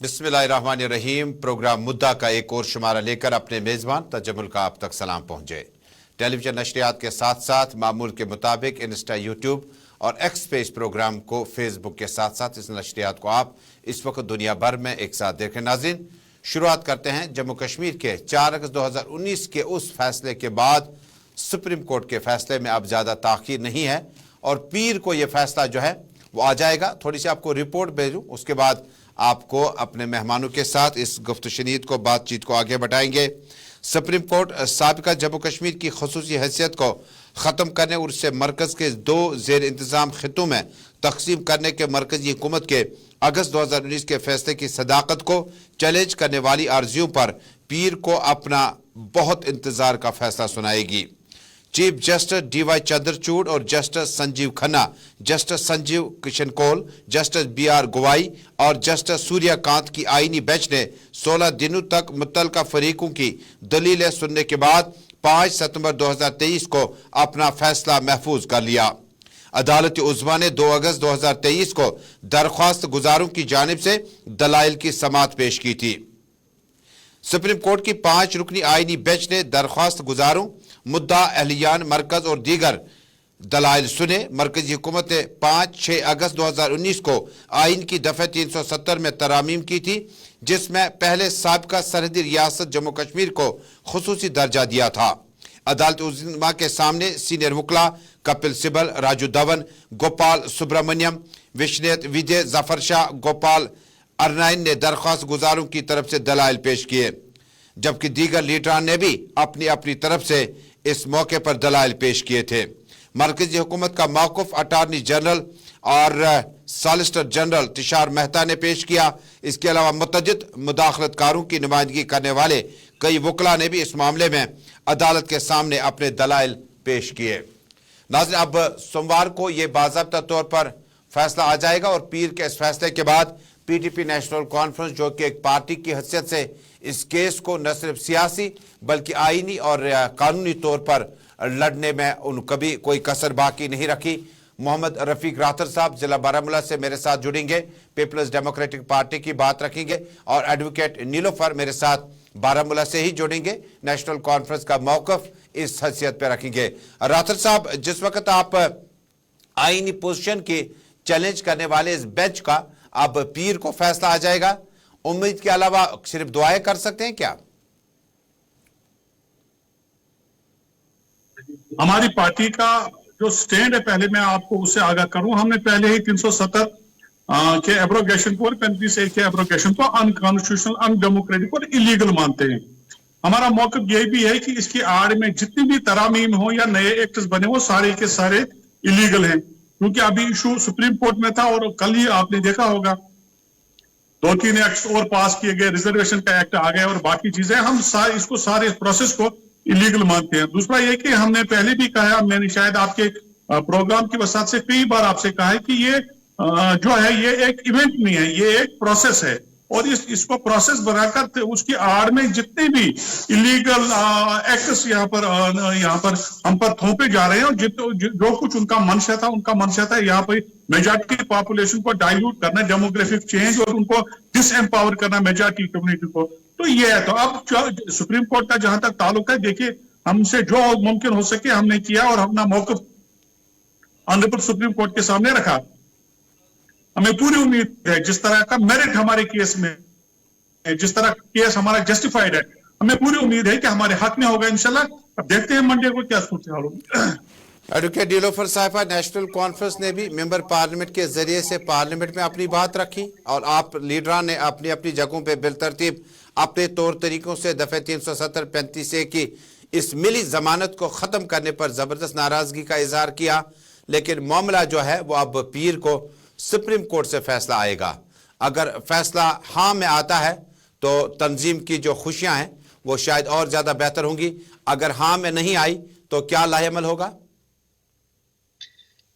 बिस्मिल्लाहिर्रहमानिर्रहीम। प्रोग्राम मुद्दा का एक और शुमारा लेकर अपने मेज़बान तजम्मुल का आप तक सलाम पहुँचे। टेलीविजन नशरियात के साथ साथ मामूल के मुताबिक इंस्टा, यूट्यूब और एक्स पे इस प्रोग्राम को फेसबुक के साथ साथ इस नशरियात को आप इस वक्त दुनिया भर में एक साथ देखें। नाज़रीन, शुरुआत करते हैं जम्मू कश्मीर के 4 अगस्त 2019 के उस फैसले के बाद। सुप्रीम कोर्ट के फैसले में अब ज़्यादा ताख़ीर नहीं है और पीर को यह फैसला जो है वो आ जाएगा। थोड़ी सी आपको रिपोर्ट भेजूँ, उसके बाद आपको अपने मेहमानों के साथ इस गुफ्तशनीद को, बातचीत को आगे बढ़ाएंगे। सुप्रीम कोर्ट साबिका जम्मू कश्मीर की खसूसी हैसियत को ख़त्म करने और उससे मरकज़ के 2 ज़ेर इंतज़ाम खितों में तकसीम करने के मरकज़ी हुकूमत के अगस्त 2019 के फैसले की सदाकत को चैलेंज करने वाली अर्जियों पर पीर को अपना बहुत इंतज़ार का फैसला सुनाएगी। चीफ जस्टिस DY चंद्रचूड़ और justice Sanjiv Khanna, justice Sanjiv Kishan Kaul, justice BR Gavai और जस्टिस सूर्यकांत की आईनी बेंच ने 16 दिनों तक मुतल्लिका फरीकों की दलीलें सुनने के बाद 5 सितंबर 2023 को अपना फैसला महफूज कर लिया। अदालत उज़्मा ने 2 अगस्त 2023 को दरख्वास्त गुजारों की जानिब से दलाइल की समाअत पेश की थी। सुप्रीम कोर्ट की 5 रुकनी आईनी बेंच ने दरख्वास्त गुजारों, मुद्दा अहलियान, मरकज और दीगर दलाइल सुने। मरकजी हुकूमत ने 5-6 अगस्त 2019 को आइन की दफ़े 370 में तरामीम की थी, जिसमें पहले साबिका सरहदी रियासत जम्मू कश्मीर को खुसूसी दर्जा दिया था। अदालत उज़्मा के सामने सीनियर वकला कपिल सिब्बल, राजू धवन, गोपाल सुब्रमण्यम, विश्वनाथ विजय, जफर शाह, गोपाल अरनाइन ने दरख्वास्त गुजारों की तरफ से दलाइल पेश किए, जबकि दीगर लीडरान ने भी अपनी अपनी तरफ से इस मौके पर दलाइल पेश किए थे। मरकजी हुकूमत का मौक़िफ़ अटारनी जनरल और सॉलिसिटर जनरल तुषार मेहता ने पेश किया। इसके अलावा मुतअद्दिद मुदाखलतकारों की नुमाइंदगी करने वाले कई वकला ने भी इस मामले में अदालत के सामने अपने दलाइल पेश किए। नाज़रीन, अब सोमवार को ये बाज़ाब्ता तौर पर फैसला आ जाएगा और पीर के इस फैसले के बाद PTP नेशनल कॉन्फ्रेंस, जो कि एक पार्टी की हैसियत से इस केस को न सिर्फ सियासी बल्कि आईनी और कानूनी तौर पर लड़ने में उन कभी कोई कसर बाकी नहीं रखी। मोहम्मद रफीक राथर साहब जिला बारामूला से मेरे साथ जुड़ेंगे, पीपल्स डेमोक्रेटिक पार्टी की बात रखेंगे, और एडवोकेट नीलोफर मेरे साथ बारामूला से ही जुड़ेंगे, नेशनल कॉन्फ्रेंस का मौक़िफ़ इस हैसियत पर रखेंगे। राथर साहब, जिस वक्त आप आईनी पोजीशन की चैलेंज करने वाले इस बेंच का अब पीर को फैसला आ जाएगा, उम्मीद के अलावा सिर्फ दुआएं कर सकते हैं क्या? हमारी पार्टी का जो स्टैंड है, पहले मैं आपको उससे आगाह करूं। हमने पहले ही 370 के एब्रोगेशन को और 35A के एब्रोगेशन को अनकॉन्स्टिट्यूशनल, अनडेमोक्रेटिक और इलीगल मानते हैं। हमारा मौक़िफ़ यह भी है कि इसकी आड़ में जितनी भी तरामीम हो या नए एक्ट्स बने, वो सारे के सारे इलीगल हैं, क्योंकि अभी इशू सुप्रीम कोर्ट में था और कल ही आपने देखा होगा 2-3 एक्ट और पास किए गए, रिजर्वेशन का एक्ट आ गया और बाकी चीजें। हम इसको सारे प्रोसेस को इलीगल मानते हैं। दूसरा ये कि हमने पहले भी कहा, मैंने शायद आपके प्रोग्राम की वसात से कई बार आपसे कहा है कि ये जो है ये एक इवेंट नहीं है, ये एक प्रोसेस है, और इसको प्रोसेस बनाकर उसकी आड़ में जितने भी इलीगल एक्ट्स यहाँ पर हम पर थोपे जा रहे हैं, और जो कुछ उनका मंशा था यहाँ पर मेजॉरिटी पॉपुलेशन को डाइल्यूट करना, डेमोग्राफिक चेंज, और उनको डिसएम्पावर करना मेजॉरिटी कम्युनिटी को। तो ये है। तो अब सुप्रीम कोर्ट का जहां तक ताल्लुक है, देखिए हमसे जो मुमकिन हो सके हमने किया और अपना मौक़िफ़ ऑनरेबल सुप्रीम कोर्ट के सामने रखा। हमें पूरी उम्मीद है, जिस तरह का मेरिट हमारे केस में है, जिस तरह केस हमारा जस्टिफाइड है, हमें पूरी उम्मीद है कि हमारे हक में होगा इंशाल्लाह। अब देखते हैं मंडे को क्या सूरत हाल होगी। एडवोकेट नीलोफर साहिबा, नेशनल कॉन्फ्रेंस ने भी मेंबर पार्लियामेंट के जरिए से पार्लियामेंट में अपनी बात रखी और आप लीडरान ने अपनी अपनी जगहों पे बिलतरतीब अपने तौर तरीकों से दफ़े 370 35A की इस मिली जमानत को ख़त्म करने पर ज़बरदस्त नाराज़गी का इजहार किया। लेकिन मामला जो है वो अब पीर को सुप्रीम कोर्ट से फैसला आएगा। अगर फैसला हाँ में आता है तो तंजीम की जो खुशियाँ हैं वो शायद और ज़्यादा बेहतर होंगी। अगर हाँ में नहीं आई तो क्या लाहेअमल होगा?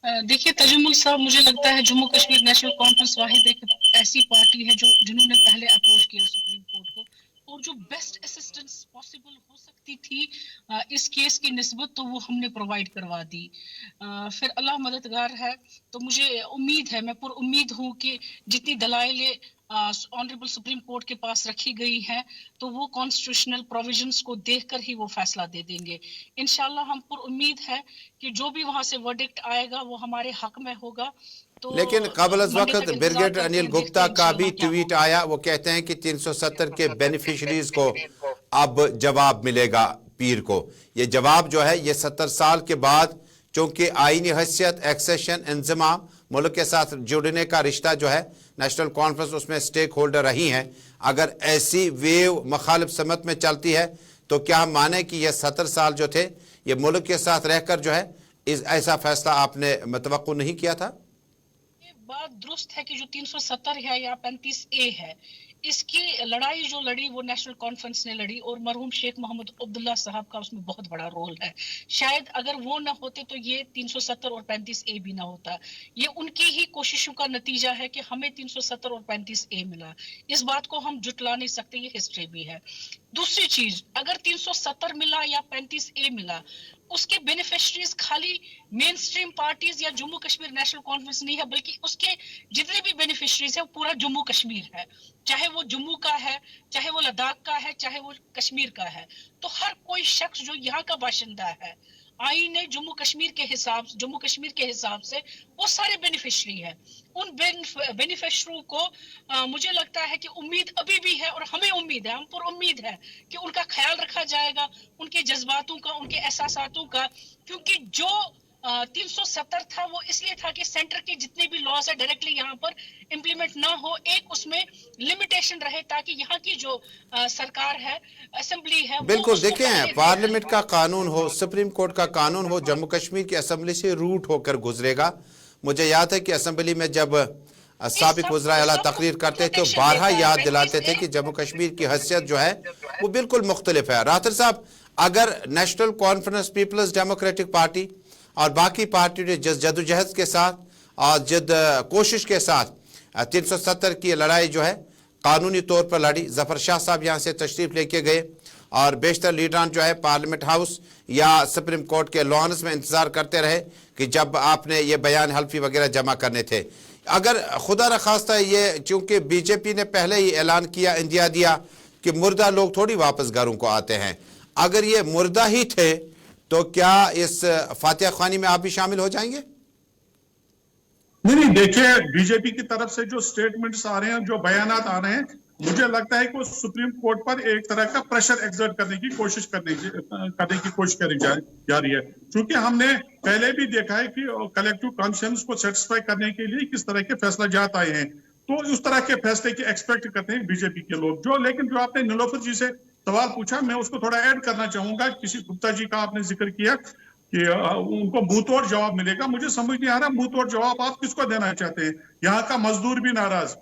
देखिए तजम्मुल साहब, मुझे लगता है जम्मू कश्मीर नेशनल कॉन्फ्रेंस वाहिद एक ऐसी पार्टी है जिन्होंने पहले अप्रोच किया सुप्रीम कोर्ट को, और जो बेस्ट असिस्टेंस पॉसिबल हो सकती थी इस केस की निस्बत, तो वो हमने प्रोवाइड करवा दी। फिर अल्लाह मददगार है, तो मुझे उम्मीद है, मैं पुर उम्मीद हूँ कि जितनी दलाइल ऑनरेबल सुप्रीम कोर्ट के पास रखी गई हैं, तो वो कॉन्स्टिट्यूशनल प्रोविजंस को देखकर ही वो फैसला दे देंगे। इंशाल्लाह हम पर उम्मीद है कि जो भी वहां से वर्डिक्ट आएगा वो हमारे हक में होगा। तो लेकिन कबल अज मंडे वक्त तक इंतजार ब्रिगेडियर करते अनिल हैं, गुप्ता देखते हैं का भी इंशाल्लाह क्या ट्वीट होगा। आया, वो कहते हैं कि 370 के बेनिफिशरीज को अब जवाब मिलेगा पीर को। ये जवाब जो है ये 70 साल के बाद, चूंकि आईनी हैसियत, एक्सेशन, इंजमाम, मुल्क के साथ जुड़ने का रिश्ता जो है, नेशनल कॉन्फ्रेंस उसमें स्टेक होल्डर रही हैं, अगर ऐसी वेव मुखालिफ समत में चलती है तो क्या हम माने कि ये 70 साल जो थे ये मुल्क के साथ रहकर जो है ऐसा फैसला आपने मतवक्को नहीं किया था? ये बात दुरुस्त है कि जो 370 है या 35A है, इसकी लड़ाई जो लड़ी वो नेशनल कॉन्फ्रेंस ने लड़ी, और मरहूम शेख मोहम्मद अब्दुल्ला साहब का उसमें बहुत बड़ा रोल है। शायद अगर वो ना होते तो ये 370 और 35A भी ना होता। ये उनकी ही कोशिशों का नतीजा है कि हमें 370 और 35A मिला। इस बात को हम जुटला नहीं सकते, ये हिस्ट्री भी है। दूसरी चीज, अगर 370 मिला या 35A मिला, उसके बेनिफिशरीज खाली मेन स्ट्रीम पार्टीज या जम्मू कश्मीर नेशनल कॉन्फ्रेंस नहीं है, बल्कि उसके जितने भी बेनिफिशरीज है वो पूरा जम्मू कश्मीर है। चाहे वो जम्मू का है, चाहे वो लद्दाख का है, चाहे वो कश्मीर का है। तो हर कोई शख्स जो यहाँ का बाशिंदा है, आईन ने जम्मू कश्मीर के हिसाब से वो सारे बेनिफिशरी है। उन बेनिफिशरी को मुझे लगता है कि उम्मीद अभी भी है, और हमें उम्मीद है, हम पर उम्मीद है कि उनका ख्याल रखा जाएगा, उनके जज्बातों का, उनके एहसासातों का। क्योंकि जो 370 था वो इसलिए था कि सेंटर के जितने भी लॉज है डायरेक्टली यहाँ पर इम्प्लीमेंट ना हो, एक उसमें लिमिटेशन रहे, ताकि यहाँ की जो सरकार है, असेंबली है, बिल्कुल, देखें, पार्लियामेंट का कानून हो, सुप्रीम कोर्ट का कानून हो, जम्मू कश्मीर की असेंबली से रूट होकर गुजरेगा। मुझे याद है कि असेंबली में जब साबिक वज़राए आला तकरीर करते तो बारहा याद दिलाते थे कि जम्मू कश्मीर की हैसियत जो है वो बिल्कुल मुख्तलिफ है। राठौर साहब, अगर National Conference, Peoples Democratic Party और बाकी पार्टी ने जिस जदोजहद के साथ और जिद कोशिश के साथ 370 की लड़ाई जो है कानूनी तौर पर लड़ी, जफर शाह साहब यहाँ से तशरीफ लेके गए और बेशतर लीडरान जो है पार्लियामेंट हाउस या सुप्रीम कोर्ट के लॉन्स में इंतजार करते रहे कि जब आपने ये बयान हल्फी वगैरह जमा करने थे। अगर खुदा रखास्ता ये, चूंकि बीजेपी ने पहले ही ऐलान किया, इंदिया दिया कि मुर्दा लोग थोड़ी वापस घरों को आते हैं, अगर ये मुर्दा ही थे तो क्या इस फातिहा ख्वानी में आप भी शामिल हो जाएंगे? नहीं, देखिए, बीजेपी की तरफ से जो स्टेटमेंट्स आ रहे हैं, जो बयानात आ रहे हैं, मुझे लगता है कि वो सुप्रीम कोर्ट पर एक तरह का प्रेशर एक्सर्ट करने की कोशिश करी जा रही है। क्योंकि हमने पहले भी देखा है कि कलेक्टिव कॉन्शियंस को सेटिस्फाई करने के लिए किस तरह के फैसला जात आए हैं, तो उस तरह के फैसले की एक्सपेक्ट करते हैं बीजेपी के लोग। लेकिन जो आपने नीलोफर जी से सवाल पूछा, मैं उसको थोड़ा ऐड करना चाहूंगा। किसी गुप्ता जी का आपने जिक्र किया कि उनको मुंहतोड़ जवाब मिलेगा। मुझे समझ नहीं आ रहा मुंहतोड़ जवाब आप किसको देना चाहते हैं। यहाँ का मजदूर भी नाराज,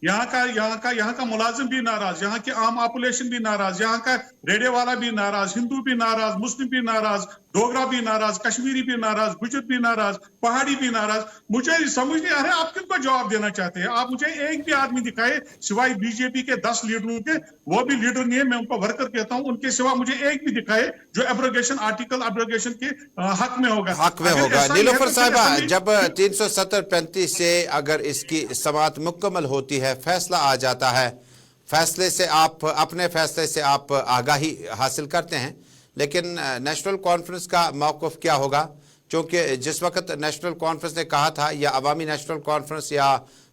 यहाँ का मुलाजिम भी नाराज, यहाँ की आम पॉपुलेशन भी नाराज, यहाँ का रेडियो वाला भी नाराज, हिंदू भी नाराज, मुस्लिम भी नाराज, डोगरा भी नाराज, कश्मीरी भी नाराज, गुजर भी नाराज, पहाड़ी भी नाराज। मुझे समझ नहीं आ रहा आप किनको जवाब देना चाहते हैं। आप मुझे एक भी आदमी दिखाए सिवाय बीजेपी के 10 लीडरों के, वो भी लीडर नहीं है, मैं उनको वर्कर कहता हूं, उनके सिवा मुझे एक भी दिखाए जो एब्रोगेशन के हक में होगा। नीलोफर साहिबा, जब 370-35 से अगर इसकी समाअत मुकम्मल होती है, फैसला आ जाता है, फैसले से आप, अपने फैसले से आप आगाही हासिल करते हैं, लेकिन नेशनल कॉन्फ्रेंस का मौक़िफ़ क्या होगा? क्योंकि जिस वक्त नेशनल कॉन्फ्रेंस ने कहा था, या अवामी नेशनल कॉन्फ्रेंस या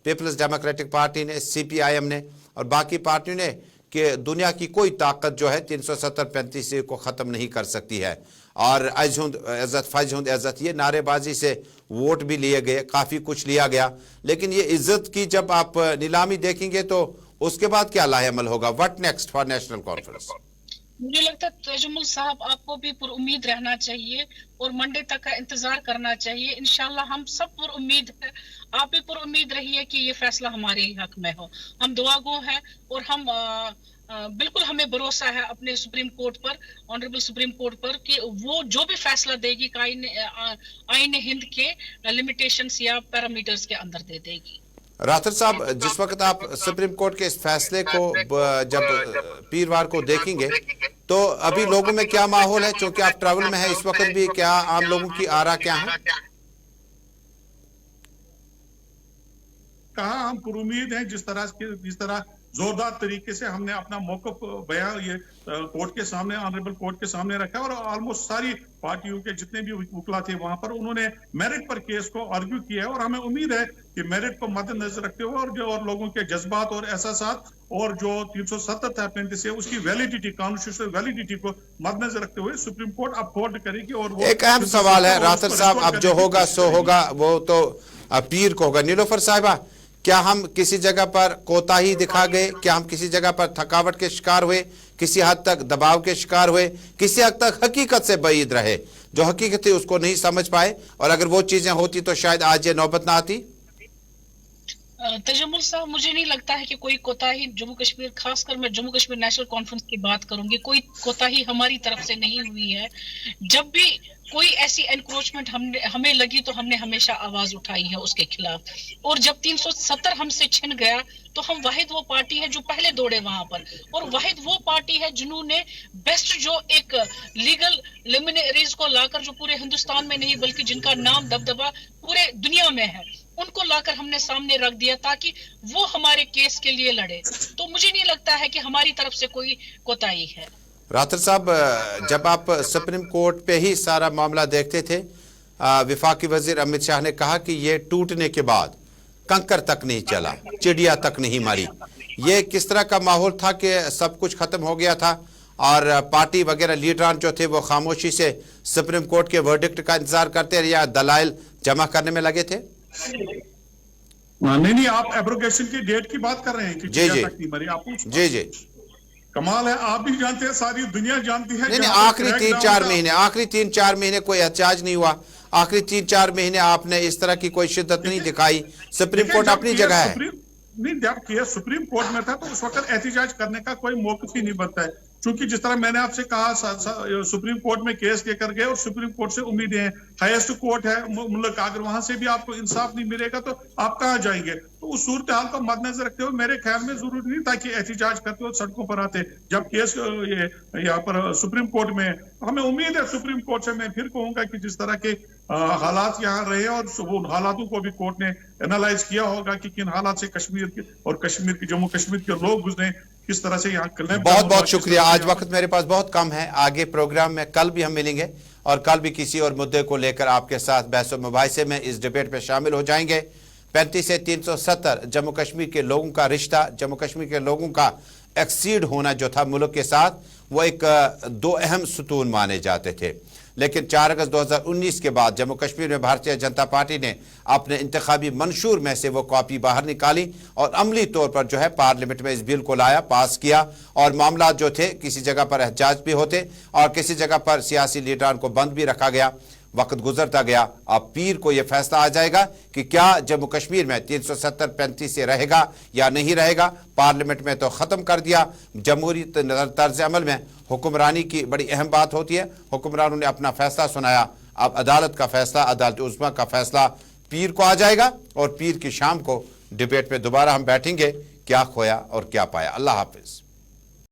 पीपल्स डेमोक्रेटिक पार्टी ने, CPIM ने और बाकी पार्टियों ने, कि दुनिया की कोई ताकत जो है 370-35 को ख़त्म नहीं कर सकती है, और अजहुंद इज़्ज़त फजहुंद इज़्ज़त, ये नारेबाजी से वोट भी लिए गए, काफ़ी कुछ लिया गया, लेकिन ये इज़्ज़त की जब आप नीलामी देखेंगे तो उसके बाद क्या लाहेअमल होगा? What next for national conference? मुझे लगता है तजुमुल साहब, आपको भी पुर उम्मीद रहना चाहिए और मंडे तक का इंतजार करना चाहिए। इंशाल्लाह हम सब पुर उम्मीद है, आप भी पुर उम्मीद रहिए कि ये फैसला हमारे ही हक में हो। हम दुआगो हैं और हम बिल्कुल हमें भरोसा है अपने सुप्रीम कोर्ट पर, ऑनरेबल सुप्रीम कोर्ट पर, कि वो जो भी फैसला देगी आईन हिंद के लिमिटेशंस या पैरामीटर्स के अंदर दे देगी। राठौर साहब, जिस वक्त आप सुप्रीम कोर्ट के इस फैसले को जब पीरवार को देखेंगे तो अभी लोगों में क्या माहौल है? क्योंकि आप ट्रैवल में हैं इस वक्त भी, क्या आम लोगों की आरा क्या है? कहा हम पुरुमीद हैं जिस तरह जोरदार तरीके से हमने अपना मौक़िफ़ बयान ये कोर्ट के सामने ऑनरेबल कोर्ट के सामने रखा और ऑलमोस्ट सारी पार्टियों के जितने भी वकील थे वहां पर उन्होंने मेरिट पर केस को आर्ग्यू किया है और हमें उम्मीद है कि मेरिट को मद्देनजर रखते हुए और लोगों के जज्बात और एहसासात और जो 370 था 35 है उसकी वैलिडिटी कॉन्स्टिट्यूशनल वैलिडिटी को मद्देनजर रखते हुए सुप्रीम कोर्ट अपहोल्ड करेगी। और वो एक अहम सवाल है रातर साहब, अब जो होगा सो होगा, वो तो पीर को होगा। नीलोफर साहिबा, क्या हम किसी जगह पर कोताही दिखा गए? क्या हम किसी जगह पर थकावट के शिकार हुए? किसी हद तक दबाव के शिकार हुए? किसी हद तक हकीकत से बईद रहे? जो हकीकत थी उसको नहीं समझ पाए, और अगर वो चीजें होती तो शायद आज ये नौबत ना आती। तजम्मुल साहब, मुझे नहीं लगता है कि कोई कोताही जम्मू कश्मीर, खासकर मैं जम्मू कश्मीर नेशनल कॉन्फ्रेंस की बात करूंगी, कोई कोताही हमारी तरफ से नहीं हुई है। जब भी कोई ऐसी एनक्रोचमेंट हमें लगी तो हमने हमेशा आवाज उठाई है उसके खिलाफ, और जब 370 हमसे छिन गया तो हम वाहिद वो पार्टी है जो पहले दौड़े वहां पर, और वाहिद वो पार्टी है जिन्होंने बेस्ट जो एक लीगल लिमिनरीज को लाकर, जो पूरे हिंदुस्तान में नहीं बल्कि जिनका नाम दबदबा पूरे दुनिया में है, उनको लाकर हमने सामने रख दिया ताकि वो हमारे केस के लिए लड़े। तो मुझे नहीं लगता है कि हमारी तरफ से कोई कोताही है। रातर साहब, जब आप सुप्रीम कोर्ट पे ही सारा मामला देखते थे, वफाकी वजीर अमित शाह ने कहा कि ये टूटने के बाद कंकर तक नहीं चला, चिड़िया तक नहीं मरी। ये किस तरह का माहौल था कि सब कुछ खत्म हो गया था और पार्टी वगैरह लीडरान जो थे वो खामोशी से सुप्रीम कोर्ट के वर्डिक्ट का इंतजार करते रहे या दलाइल जमा करने में लगे थे? नहीं, आप एब्रोगेशन की डेट की बात कर रहे हैं कि जी जी तक नहीं मरी? आप जी जी, कमाल है, आप भी जानते हैं, सारी दुनिया जानती है। नहीं, आखिरी 3-4 महीने कोई एहतजाज नहीं हुआ। आखिरी 3-4 महीने आपने इस तरह की कोई शिद्दत नहीं दिखाई। सुप्रीम कोर्ट अपनी जगह है। नहीं, जब केस सुप्रीम कोर्ट में था तो उस वक्त एहतजाज करने का कोई मौक़िफ़ ही नहीं बनता है, क्योंकि जिस तरह मैंने आपसे कहा सुप्रीम कोर्ट में केस लेकर गए और सुप्रीम कोर्ट से उम्मीदें हैं, हाईएस्ट कोर्ट है मुल्क, अगर वहां से भी आपको इंसाफ नहीं मिलेगा तो आप कहाँ जाएंगे? तो उस सूरत हाल को मद्देनजर रखते हुए मेरे ख्याल में जरूरी नहीं था कि एहतजाज करते हुए सड़कों पर आते। जब केस यहाँ पर सुप्रीम कोर्ट में, हमें उम्मीद है सुप्रीम कोर्ट से, मैं फिर कहूंगा कि जिस तरह के हालात यहाँ रहे और उन हालातों को भी कोर्ट ने एनालाइज किया होगा कि किन हालात से कश्मीर के और जम्मू कश्मीर के लोग गुजरे, किस तरह से यहाँ। बहुत बहुत शुक्रिया। आज वक्त मेरे पास बहुत कम है, आगे प्रोग्राम में कल भी हम मिलेंगे और कल भी किसी और मुद्दे को लेकर आपके साथ बहस व मुबाहिसे में इस डिबेट में शामिल हो जाएंगे। 35 से 370 जम्मू कश्मीर के लोगों का रिश्ता, जम्मू कश्मीर के लोगों का एक्सीड होना जो था मुल्क के साथ, वो एक दो अहम सुतून माने जाते थे। लेकिन 4 अगस्त 2019 के बाद जम्मू कश्मीर में भारतीय जनता पार्टी ने अपने इंतखाबी मंशूर में से वो कॉपी बाहर निकाली और अमली तौर पर जो है पार्लियामेंट में इस बिल को लाया, पास किया, और मामला जो थे किसी जगह पर एहतजाज भी होते और किसी जगह पर सियासी लीडरान को बंद भी रखा गया। वक्त गुजरता गया, अब पीर को यह फैसला आ जाएगा कि क्या जम्मू कश्मीर में 370-35 से रहेगा या नहीं रहेगा। पार्लियामेंट में तो ख़त्म कर दिया। जमहूरी तर्ज अमल में हुक्मरानी की बड़ी अहम बात होती है। हुक्मरानों ने अपना फैसला सुनाया, अब अदालत का फैसला, अदालत उज़्मा का फैसला पीर को आ जाएगा और पीर की शाम को डिबेट में दोबारा हम बैठेंगे। क्या खोया और क्या पाया। अल्लाह हाफिज़।